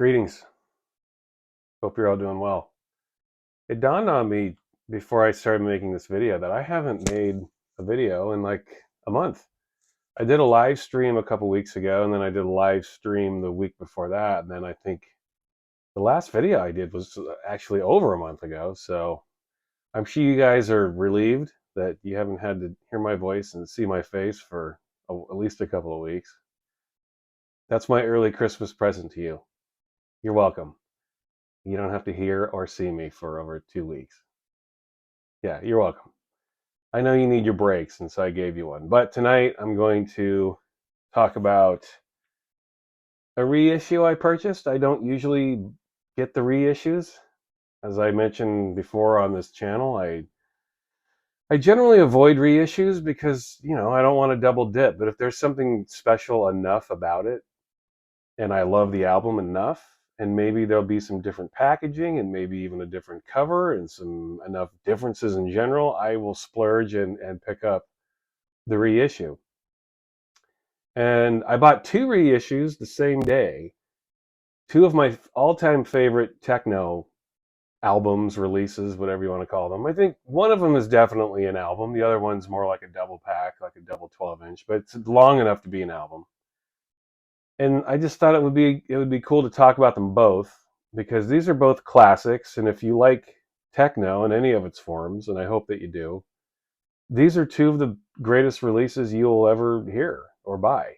Greetings. Hope you're all doing well. It dawned on me before I started making this video that I haven't made a video in like a month. I did a live stream a couple weeks ago, and then I did a live stream the week before that, and then I think the last video I did was actually over a month ago. So I'm sure you guys are relieved that you haven't had to hear my voice and see my face for at least a couple of weeks. That's my early Christmas present to you. You're welcome. You don't have to hear or see me for over 2 weeks. Yeah, you're welcome. I know you need your breaks, and so I gave you one. But tonight I'm going to talk about a reissue I purchased. I don't usually get the reissues. As I mentioned before on this channel, I generally avoid reissues because, I don't want to double dip. But if there's something special enough about it, and I love the album enough, and maybe there'll be some different packaging and maybe even a different cover and some enough differences in general, I will splurge and pick up the reissue. And I bought two reissues the same day, two of my all-time favorite techno albums, releases, whatever you want to call them. I think one of them is definitely an album. The other one's more like a double pack, like a double 12-inch, but it's long enough to be an album. And I just thought it would be cool to talk about them both because these are both classics, and if you like techno in any of its forms, and I hope that you do, these are two of the greatest releases you'll ever hear or buy.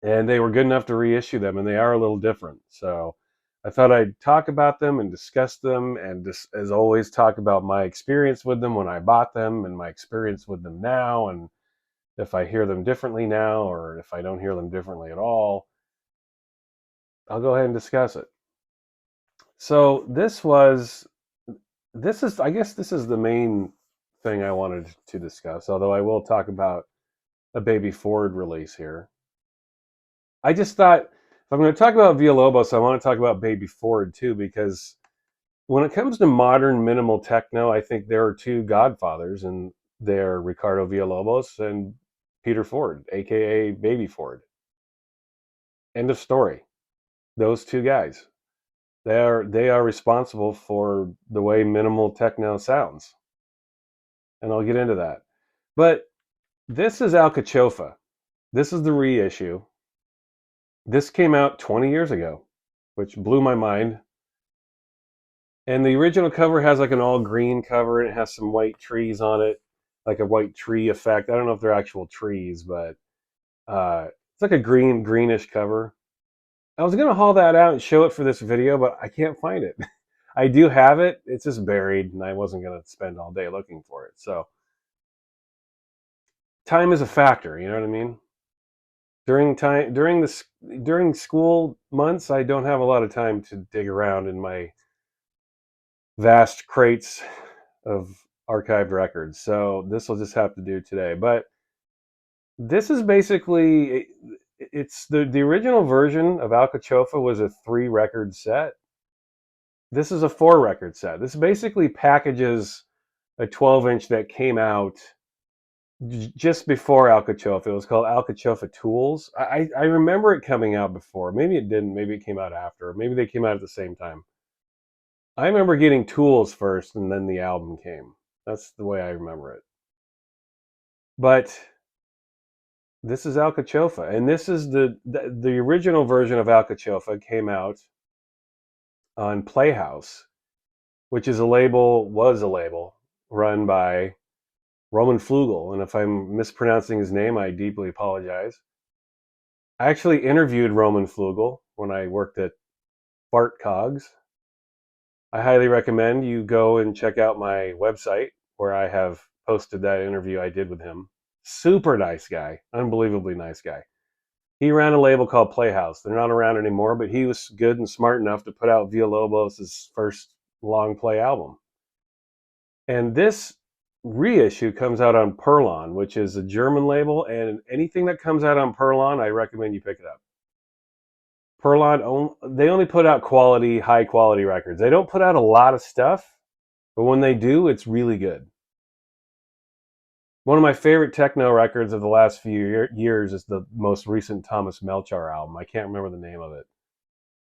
And they were good enough to reissue them, and they are a little different. So I thought I'd talk about them and discuss them, and just, as always, talk about my experience with them when I bought them and my experience with them now, and if I hear them differently now or if I don't hear them differently at all. I'll go ahead and discuss it. So I guess this is the main thing I wanted to discuss, although I will talk about a Baby Ford release here. I just thought if I'm going to talk about Villalobos, I want to talk about Baby Ford too, because when it comes to modern minimal techno, I think there are two godfathers, and they're Ricardo Villalobos and Peter Ford, aka Baby Ford. End of story. Those two guys. They are responsible for the way minimal techno sounds. And I'll get into that. But this is Alcachofa. This is the reissue. This came out 20 years ago, which blew my mind. And the original cover has like an all green cover, and it has some white trees on it, like a white tree effect. I don't know if they're actual trees, but it's like a greenish cover. I was going to haul that out and show it for this video, but I can't find it. I do have it. It's just buried, and I wasn't going to spend all day looking for it. So time is a factor, you know what I mean? During school months, I don't have a lot of time to dig around in my vast crates of archived records. So this will just have to do today. But this is basically, it's the original version of Alcachofa was a 3-record set. This is a 4-record set. This basically packages a 12-inch that came out just before Alcachofa. It was called Alcachofa Tools. I remember it coming out before. Maybe it didn't. Maybe it came out after. Maybe they came out at the same time. I remember getting Tools first, and then the album came. That's the way I remember it. But this is Alcachofa, and this is the original version of Alcachofa came out on Playhouse, which was a label run by Roman Flugel. And if I'm mispronouncing his name, I deeply apologize. I actually interviewed Roman Flugel when I worked at Fart Cogs. I highly recommend you go and check out my website where I have posted that interview I did with him. Super nice guy, unbelievably nice guy. He ran a label called Playhouse. They're not around anymore, but he was good and smart enough to put out Villalobos' first long play album. And this reissue comes out on Perlon, which is a German label, and anything that comes out on Perlon, I recommend you pick it up. Perlon, they only put out high quality records. They don't put out a lot of stuff, but when they do, it's really good. One of my favorite techno records of the last few years is the most recent Thomas Melchar album. I can't remember the name of it.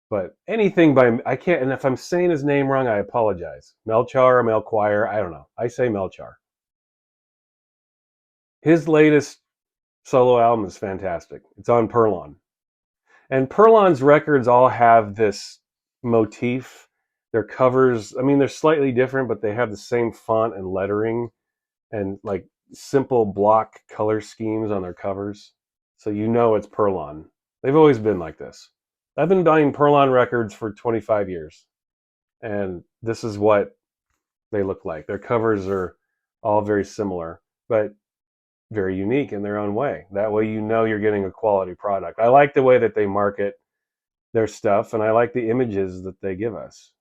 But anything by, I can't, and if I'm saying his name wrong, I apologize. Melchar or Melchior, I don't know. I say Melchar. His latest solo album is fantastic. It's on Perlon. And Perlon's records all have this motif. Their covers, I mean, they're slightly different, but they have the same font and lettering and like simple block color schemes on their covers. So you know it's Perlon. They've always been like this. I've been buying Perlon records for 25 years, and this is what they look like. Their covers are all very similar, but very unique in their own way. That way you know you're getting a quality product. I like the way that they market their stuff, and I like the images that they give us.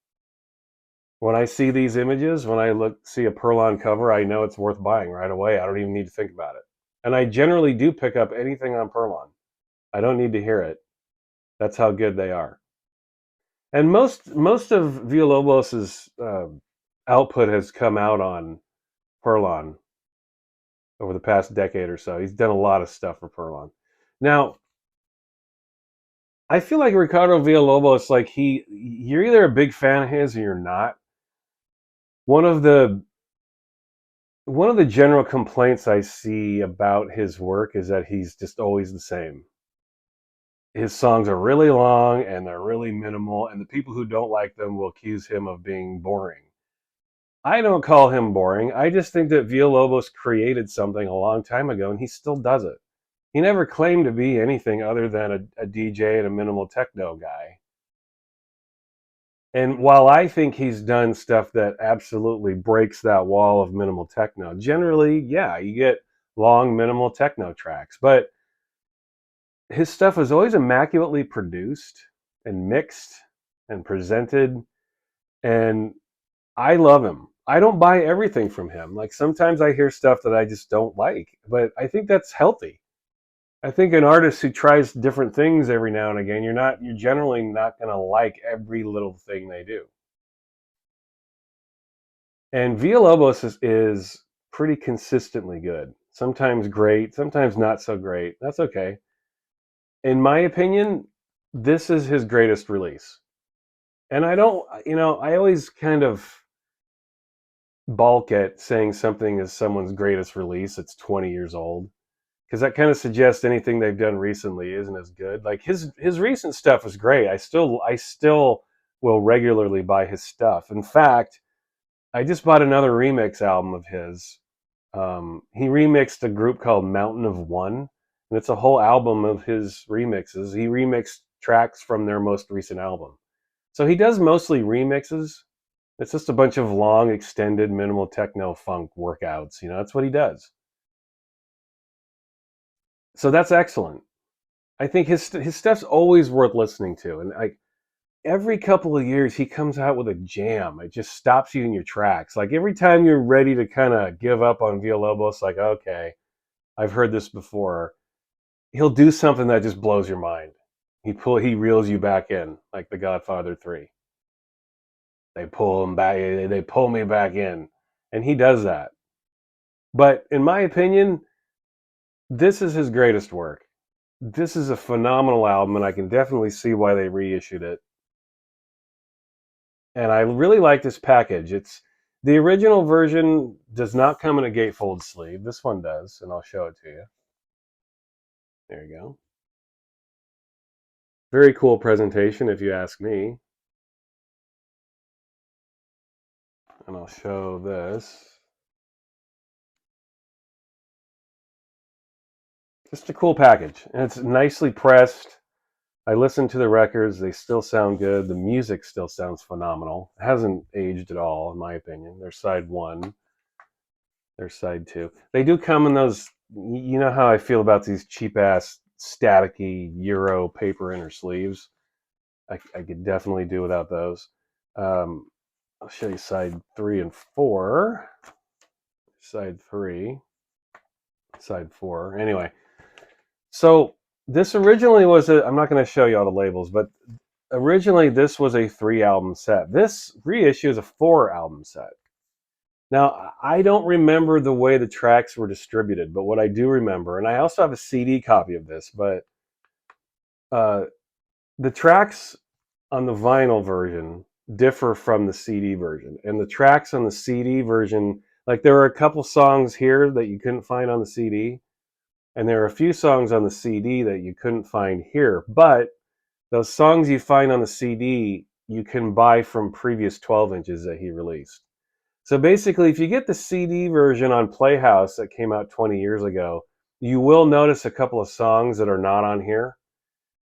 When I see these images, when I see a Perlon cover, I know it's worth buying right away. I don't even need to think about it. And I generally do pick up anything on Perlon. I don't need to hear it. That's how good they are. And most of Villalobos's output has come out on Perlon over the past decade or so. He's done a lot of stuff for Perlon. Now, I feel like Ricardo Villalobos, like you're either a big fan of his or you're not. One of the general complaints I see about his work is that he's just always the same. His songs are really long and they're really minimal, and the people who don't like them will accuse him of being boring. I don't call him boring. I just think that Villalobos created something a long time ago, and he still does it. He never claimed to be anything other than a DJ and a minimal techno guy. And while I think he's done stuff that absolutely breaks that wall of minimal techno, generally, yeah, you get long minimal techno tracks. But his stuff is always immaculately produced and mixed and presented. And I love him. I don't buy everything from him. Like sometimes I hear stuff that I just don't like, but I think that's healthy. I think an artist who tries different things every now and again, you're generally not going to like every little thing they do. And Villalobos is pretty consistently good. Sometimes great, sometimes not so great. That's okay. In my opinion, this is his greatest release. And I don't, I always kind of balk at saying something is someone's greatest release. It's 20 years old. Because that kind of suggests anything they've done recently isn't as good. Like his recent stuff is great. I still will regularly buy his stuff. In fact, I just bought another remix album of his. He remixed a group called Mountain of One, and it's a whole album of his remixes. He remixed tracks from their most recent album. So he does mostly remixes. It's just a bunch of long, extended, minimal techno funk workouts. That's what he does. So that's excellent. I think his stuff's always worth listening to, and every couple of years he comes out with a jam. It just stops you in your tracks. Like every time you're ready to kind of give up on Villalobos, like okay, I've heard this before. He'll do something that just blows your mind. He reels you back in, like The Godfather 3. They pull him back. They pull me back in, and he does that. But in my opinion, this is his greatest work. This is a phenomenal album, and I can definitely see why they reissued it. And I really like this package. The original version does not come in a gatefold sleeve. This one does, and I'll show it to you. There you go. Very cool presentation, if you ask me. And I'll show this. Just a cool package. And it's nicely pressed. I listened to the records. They still sound good. The music still sounds phenomenal. It hasn't aged at all, in my opinion. There's side 1. There's side 2. They do come in those, you know how I feel about these cheap-ass, staticky Euro paper inner sleeves. I could definitely do without those. I'll show you side 3 and 4. Side 3. Side 4. Anyway, so this originally was I'm not going to show you all the labels, but originally this was a 3-album set. This reissue is a 4-album set. Now, I don't remember the way the tracks were distributed, but what I do remember, and I also have a CD copy of this, but the tracks on the vinyl version differ from the CD version. And the tracks on the CD version, like there were a couple songs here that you couldn't find on the CD, and there are a few songs on the CD that you couldn't find here. But those songs you find on the CD, you can buy from previous 12 inches that he released. So basically, if you get the CD version on Playhouse that came out 20 years ago, you will notice a couple of songs that are not on here.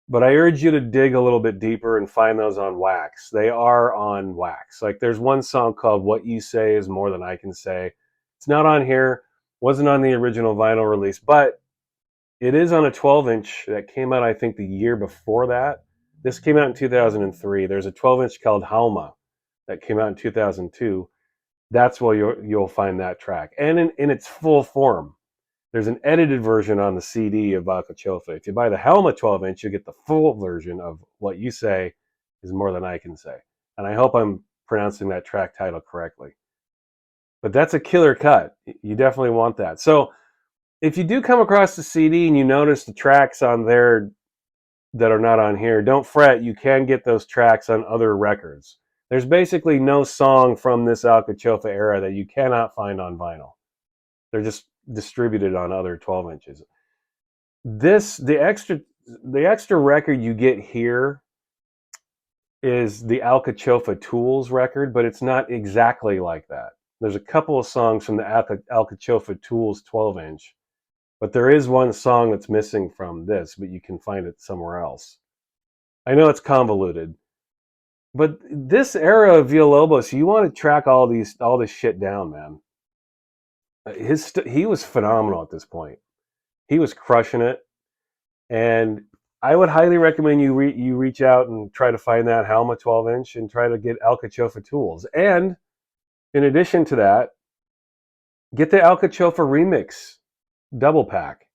But I urge you to dig a little bit deeper and find those on wax. They are on wax. Like there's one song called What You Say Is More Than I Can Say. It's not on here, wasn't on the original vinyl release, but it is on a 12-inch that came out, I think, the year before that. This came out in 2003. There's a 12-inch called Halma that came out in 2002. That's where you'll find that track. And in its full form. There's an edited version on the CD of Alcachofa. If you buy the Helma 12-inch, you get the full version of What You Say Is More Than I Can Say. And I hope I'm pronouncing that track title correctly. But that's a killer cut. You definitely want that. So if you do come across the CD and you notice the tracks on there that are not on here, don't fret. You can get those tracks on other records. There's basically no song from this Alcachofa era that you cannot find on vinyl. They're just distributed on other 12 inches. The extra record you get here is the Alcachofa Tools record, but it's not exactly like that. There's a couple of songs from the Alcachofa Tools 12-inch, but there is one song that's missing from this, but you can find it somewhere else. I know it's convoluted, but this era of Villalobos, you want to track all this shit down, man. He was phenomenal at this point. He was crushing it, and I would highly recommend you reach out and try to find that Halma 12-inch and try to get Alcachofa Tools. And in addition to that, get the Alcachofa Remix double pack.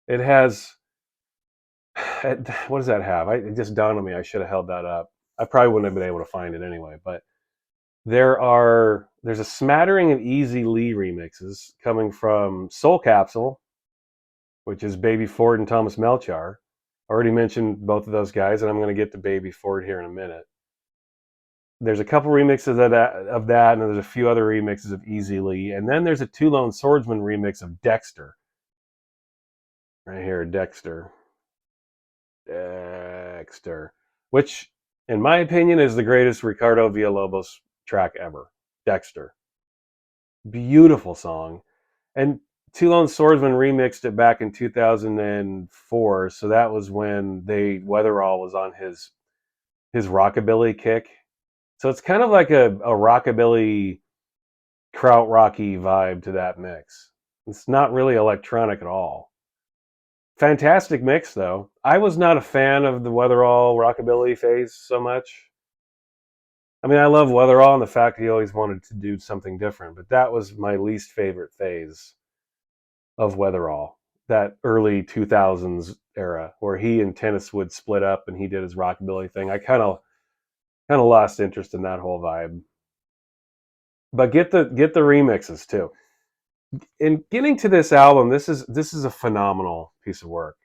It has, what does that have? It just dawned on me I should have held that up. I probably wouldn't have been able to find it anyway, but there's a smattering of Easy Lee remixes coming from Soul Capsule, which is Baby Ford and Thomas Melchar. I already mentioned both of those guys, and I'm going to get to Baby Ford here in a minute. There's a couple remixes of that, and there's a few other remixes of Easy Lee. And then there's a Two Lone Swordsman remix of Dexter. Right here, Dexter. Which, in my opinion, is the greatest Ricardo Villalobos track ever. Dexter. Beautiful song. And Two Lone Swordsman remixed it back in 2004, so that was when Weatherall was on his rockabilly kick. So it's kind of like a rockabilly, krautrocky vibe to that mix. It's not really electronic at all. Fantastic mix, though. I was not a fan of the Weatherall rockabilly phase so much. I mean, I love Weatherall and the fact he always wanted to do something different, but that was my least favorite phase of Weatherall, that early 2000s era where he and Tennis would split up and he did his rockabilly thing. I kind of lost interest in that whole vibe. But get the remixes too. In getting to this album, this is a phenomenal piece of work.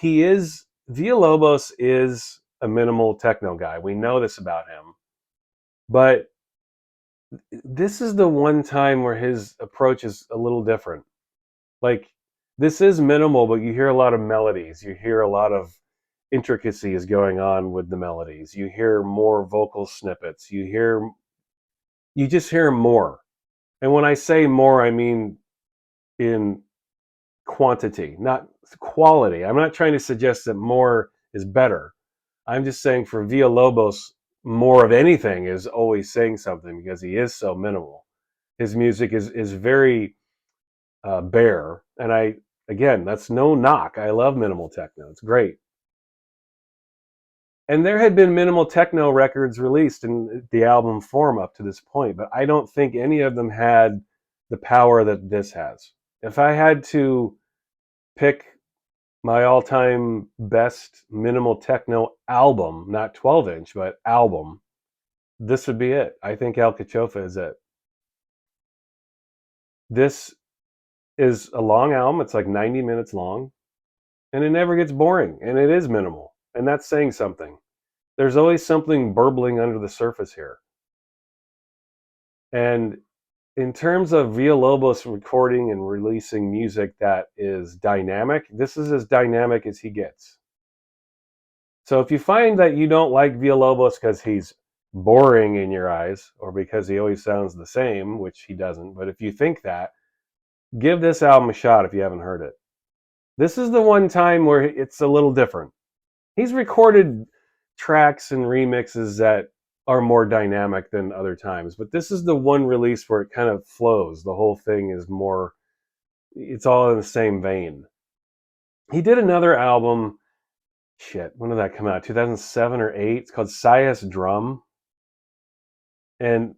Villalobos is a minimal techno guy. We know this about him. But this is the one time where his approach is a little different. Like, this is minimal, but you hear a lot of melodies. You hear a lot of intricacies going on with the melodies. You hear more vocal snippets. You just hear more. And when I say more, I mean in quantity, not quality. I'm not trying to suggest that more is better. I'm just saying for Villalobos, more of anything is always saying something because he is so minimal. His music is very bare, and again, that's no knock. I love minimal techno. It's great. And there had been minimal techno records released in the album form up to this point, but I don't think any of them had the power that this has. If I had to pick my all-time best minimal techno album, not 12-inch, but album, this would be it. I think Alcachofa is it. This is a long album. It's like 90 minutes long, and it never gets boring, and it is minimal, and that's saying something. There's always something burbling under the surface here. And in terms of Villalobos recording and releasing music that is dynamic, this is as dynamic as he gets. So if you find that you don't like Villalobos because he's boring in your eyes or because he always sounds the same, which he doesn't, but if you think that, give this album a shot if you haven't heard it. This is the one time where it's a little different. He's recorded tracks and remixes that are more dynamic than other times, but this is the one release where it kind of flows. The whole thing is more, it's all in the same vein. He did another album, shit, when did that come out? 2007 or 8? It's called Sias Drum. And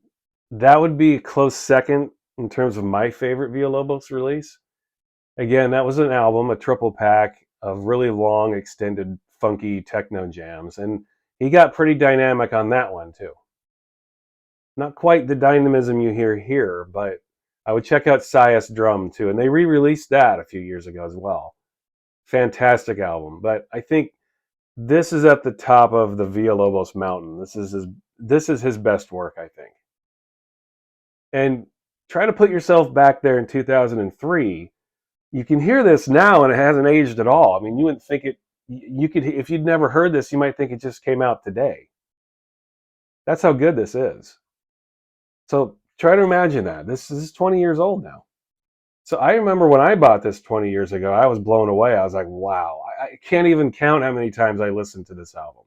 that would be a close second in terms of my favorite Villalobos release. Again, that was an album, a triple pack of really long, extended, funky techno jams. And he got pretty dynamic on that one, too. Not quite the dynamism you hear here, but I would check out Sias Drum, too. And they re-released that a few years ago as well. Fantastic album. But I think this is at the top of the Villalobos mountain. This is his best work, I think. And try to put yourself back there in 2003. You can hear this now and it hasn't aged at all. I mean, you wouldn't think it, you could, if you'd never heard this, you might think it just came out today. That's how good this is. So try to imagine that. This is 20 years old now. So I remember when I bought this 20 years ago, I was blown away. I was like, wow, I can't even count how many times I listened to this album.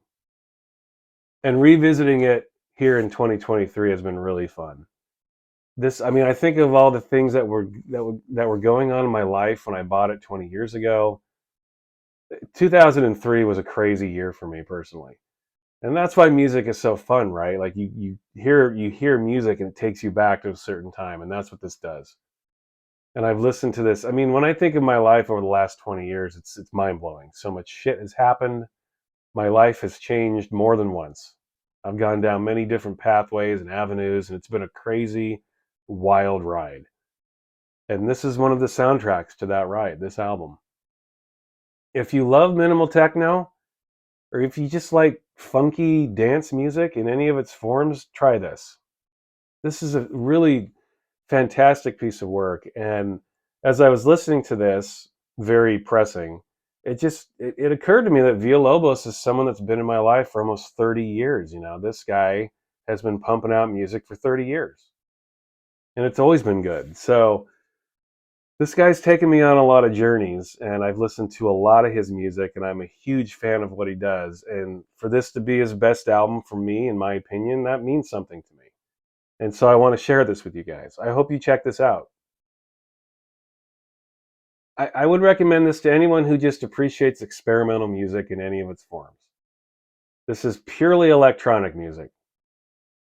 And revisiting it here in 2023 has been really fun. I mean, I think of all the things that were going on in my life when I bought it 20 years ago. 2003 was a crazy year for me personally, and that's why music is so fun, right? Like you hear music and it takes you back to a certain time, and that's what this does. And I've listened to this. I mean, when I think of my life over the last 20 years, it's mind blowing. So much shit has happened. My life has changed more than once. I've gone down many different pathways and avenues, and it's been a crazy, wild ride. And this is one of the soundtracks to that ride, this album. If you love minimal techno, or if you just like funky dance music in any of its forms, try this. This is a really fantastic piece of work. And as I was listening to this, very pressing, it occurred to me that Villalobos is someone that's been in my life for almost 30 years. You know, this guy has been pumping out music for 30 years. And it's always been good. So this guy's taken me on a lot of journeys, and I've listened to a lot of his music, and I'm a huge fan of what he does. And for this to be his best album for me, in my opinion, that means something to me. And so I want to share this with you guys. I hope you check this out. I would recommend this to anyone who just appreciates experimental music in any of its forms. This is purely electronic music.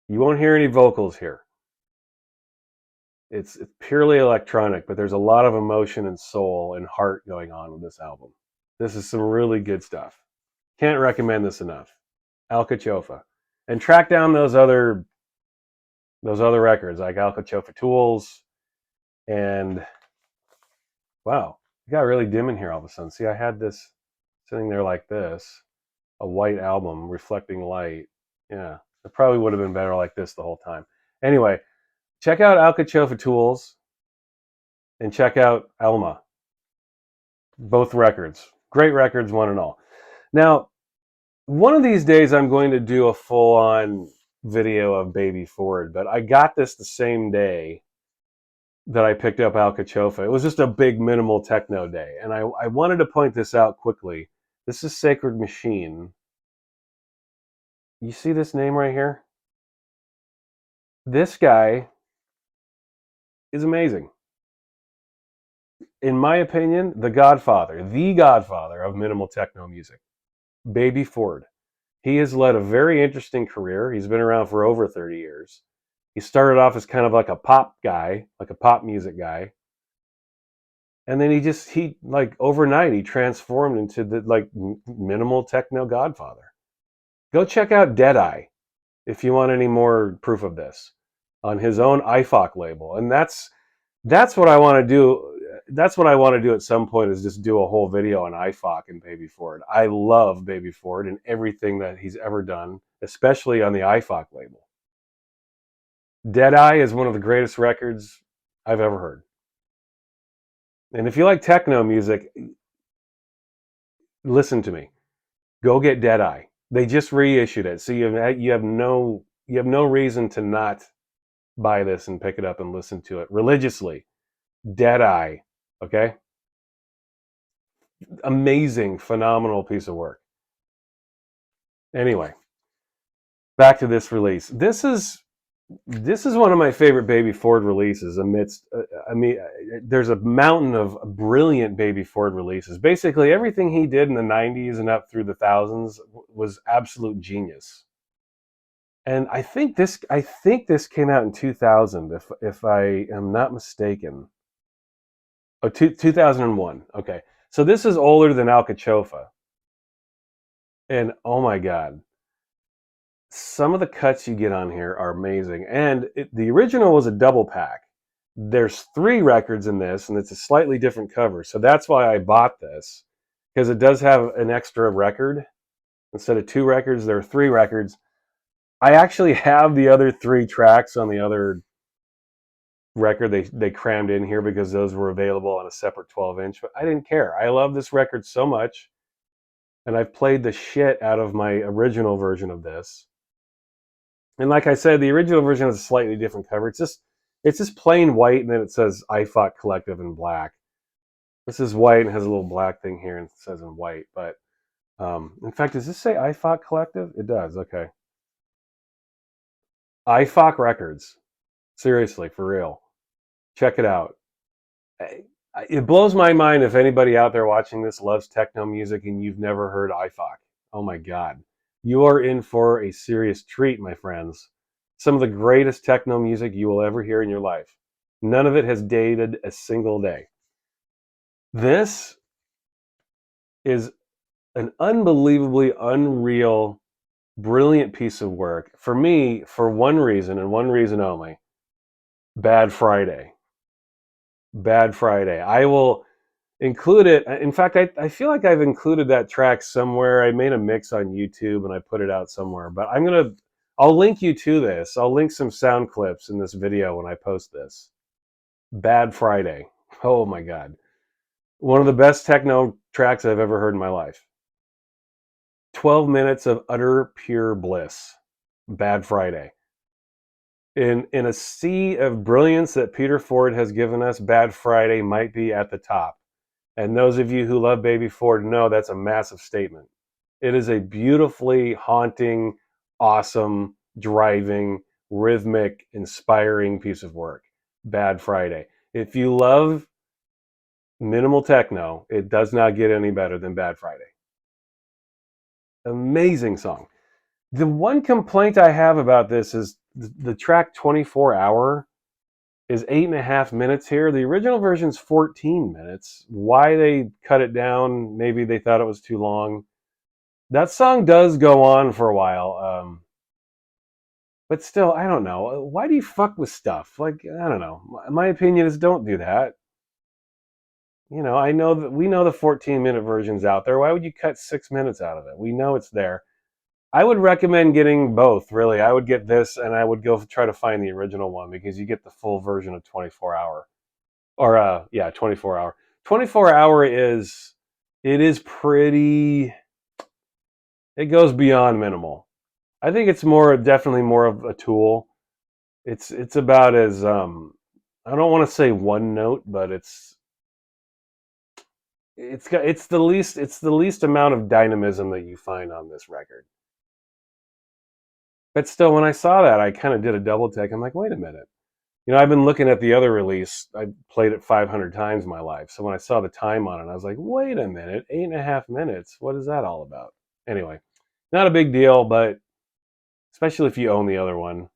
You won't hear any vocals here. It's purely electronic, but there's a lot of emotion and soul and heart going on with this album. This is some really good stuff. Can't recommend this enough. Alcachofa. And track down those other records like Alcachofa Tools and wow, it got really dim in here all of a sudden. See, I had this sitting there like this, a white album reflecting light. Yeah, it probably would have been better like this the whole time. Anyway, check out Alcachofa Tools and check out Alma. Both records. Great records, one and all. Now, one of these days I'm going to do a full-on video of Baby Ford, but I got this the same day that I picked up Alcachofa. It was just a big minimal techno day, and I wanted to point this out quickly. This is Sacred Machine. You see this name right here? This guy is amazing. In my opinion, the godfather of minimal techno music, Baby Ford. He has led a very interesting career. He's been around for over 30 years. He started off as kind of like a pop guy, like a pop music guy. And then he like overnight, he transformed into the like minimal techno godfather. Go check out Deadeye if you want any more proof of this on his own IFOC label. And that's what I want to do that's what I want to do at some point, is just do a whole video on IFOC and Baby Ford. I love Baby Ford and everything that he's ever done, especially on the IFOC label. Deadeye is one of the greatest records I've ever heard. And if you like techno music, listen to me. Go get Deadeye. They just reissued it, so you have no reason to not buy this and pick it up and listen to it religiously. Deadeye, okay? Amazing, phenomenal piece of work. Anyway, back to this release. This is one of my favorite Baby Ford releases. Amidst, there's a mountain of brilliant Baby Ford releases. Basically, everything he did in the '90s and up through the thousands was absolute genius. And I think this came out in 2000, if I am not mistaken. Oh, 2001. Okay, so this is older than Alcachofa. And oh my God, some of the cuts you get on here are amazing. And the original was a double pack. There's 3 records in this, and it's a slightly different cover. So that's why I bought this, because it does have an extra record. Instead of 2 records, there are 3 records. I actually have the other 3 tracks on the other record they crammed in here because those were available on a separate 12-inch, but I didn't care. I love this record so much, and I've played the shit out of my original version of this. And like I said, the original version has a slightly different cover. It's just plain white, and then it says IFOC Collective in black. This is white and has a little black thing here and it says in white. But in fact, does this say IFOC Collective? It does. Okay. IFOC Records. Seriously, for real. Check it out. It blows my mind if anybody out there watching this loves techno music and you've never heard IFOC. Oh my God. You are in for a serious treat, my friends. Some of the greatest techno music you will ever hear in your life. None of it has dated a single day. This is an unbelievably unreal, brilliant piece of work. For me, for one reason and one reason only. Bad Friday. Bad Friday. I will include it. In fact, I feel like I've included that track somewhere. I made a mix on YouTube and I put it out somewhere. But I'll link you to this. I'll link some sound clips in this video when I post this. Bad Friday. Oh my God. One of the best techno tracks I've ever heard in my life. 12 minutes of utter pure bliss. Bad Friday. In a sea of brilliance that Peter Ford has given us, Bad Friday might be at the top. And those of you who love Baby Ford know that's a massive statement. It is a beautifully haunting, awesome, driving, rhythmic, inspiring piece of work. Bad Friday. If you love minimal techno, it does not get any better than Bad Friday. Amazing song. The one complaint I have about this is the track 24 Hour is 8.5 minutes here. The original version's 14 minutes. Why they cut it down, maybe they thought it was too long. That song does go on for a while. But still, I don't know. Why do you fuck with stuff? Like, I don't know. My opinion is don't do that. You know, I know that we know the 14-minute version's out there. Why would you cut 6 minutes out of it? We know it's there. I would recommend getting both, really. I would get this, and I would go try to find the original one because you get the full version of 24 Hour. Or, 24 Hour. 24 Hour is pretty, it goes beyond minimal. I think it's definitely more of a tool. It's about as, I don't want to say one note, but it's the least amount of dynamism that you find on this record. But still, when I saw that, I kind of did a double take. I'm like, wait a minute. You know, I've been looking at the other release. I played it 500 times in my life. So when I saw the time on it, I was like, wait a minute, 8.5 minutes. What is that all about? Anyway, not a big deal, but especially if you own the other one.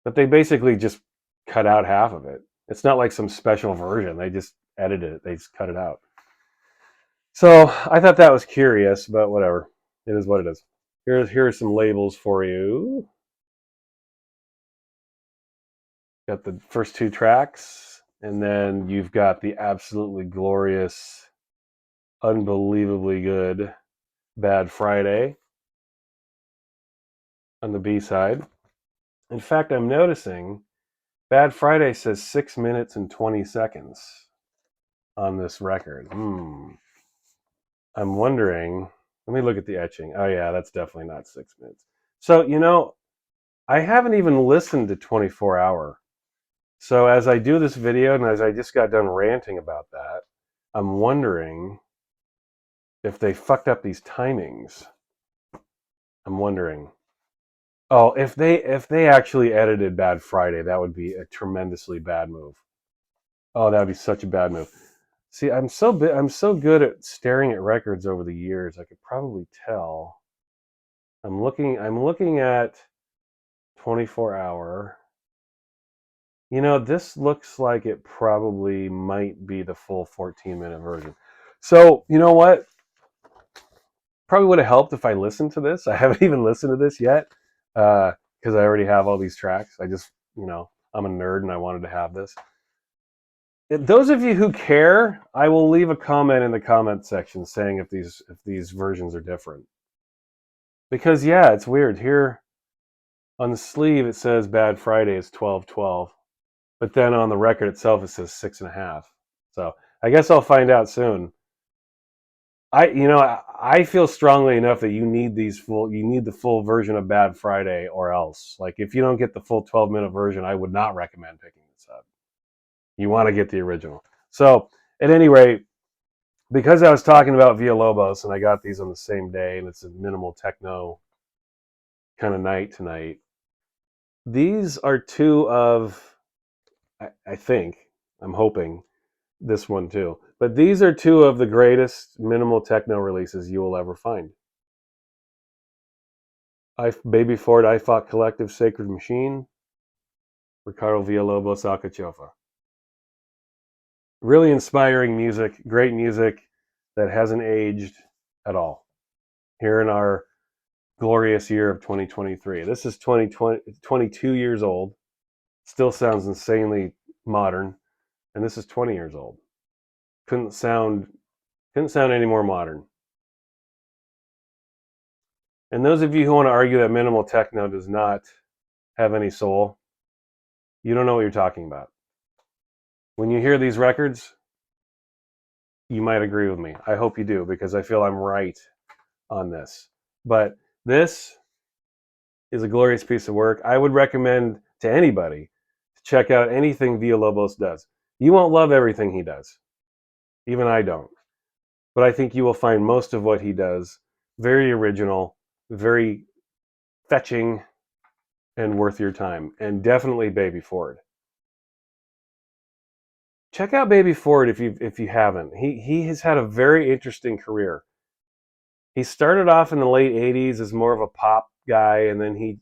But they basically just cut out half of it. It's not like some special version. They just edited it. They just cut it out. So I thought that was curious, but whatever. It is what it is. Here are some labels for you. Got the first 2 tracks. And then you've got the absolutely glorious, unbelievably good Bad Friday on the B side. In fact, I'm noticing Bad Friday says 6 minutes and 20 seconds on this record. I'm wondering, let me look at the etching. Oh, yeah, that's definitely not 6 minutes. So, I haven't even listened to 24 Hour. So, as I do this video and as I just got done ranting about that, I'm wondering if they fucked up these timings. I'm wondering. Oh, if they actually edited Bad Friday, that would be a tremendously bad move. Oh, that would be such a bad move. See, I'm so good at staring at records over the years. I could probably tell. I'm looking at 24 Hour. This looks like it probably might be the full 14-minute version. So, you know what? Probably would have helped if I listened to this. I haven't even listened to this yet because I already have all these tracks. I just, I'm a nerd and I wanted to have this. Those of you who care, I will leave a comment in the comment section saying if these versions are different. Because yeah, it's weird. Here on the sleeve it says Bad Friday is 12/12, but then on the record itself it says 6.5. So I guess I'll find out soon. I feel strongly enough that you need the full version of Bad Friday or else. Like if you don't get the full 12-minute version, I would not recommend picking this up. You want to get the original. So at any rate, because I was talking about Villalobos and I got these on the same day and it's a minimal techno kind of night tonight, these are two of, I think, I'm hoping, this one too, but these are two of the greatest minimal techno releases you will ever find. Baby Ford, I Fought Collective, Sacred Machine, Ricardo Villalobos, Alcachofa. Really inspiring music, great music that hasn't aged at all. Here in our glorious year of 2023. This is 22 years old. Still sounds insanely modern, and this is 20 years old. Couldn't sound any more modern. And those of you who want to argue that minimal techno does not have any soul, you don't know what you're talking about. When you hear these records, you might agree with me. I hope you do, because I feel I'm right on this. But this is a glorious piece of work. I would recommend to anybody to check out anything Villalobos does. You won't love everything he does. Even I don't. But I think you will find most of what he does very original, very fetching, and worth your time. And definitely Baby Ford. Check out Baby Ford if you haven't. He has had a very interesting career. He started off in the late 80s as more of a pop guy, and then he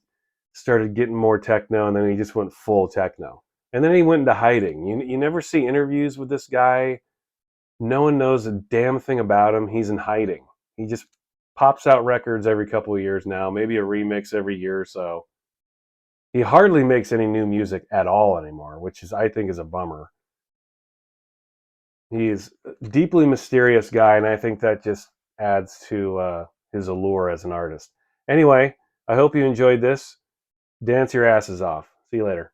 started getting more techno, and then he just went full techno. And then he went into hiding. You never see interviews with this guy. No one knows a damn thing about him. He's in hiding. He just pops out records every couple of years now, maybe a remix every year or so. He hardly makes any new music at all anymore, which I think is a bummer. He is a deeply mysterious guy, and I think that just adds to his allure as an artist. Anyway, I hope you enjoyed this. Dance your asses off. See you later.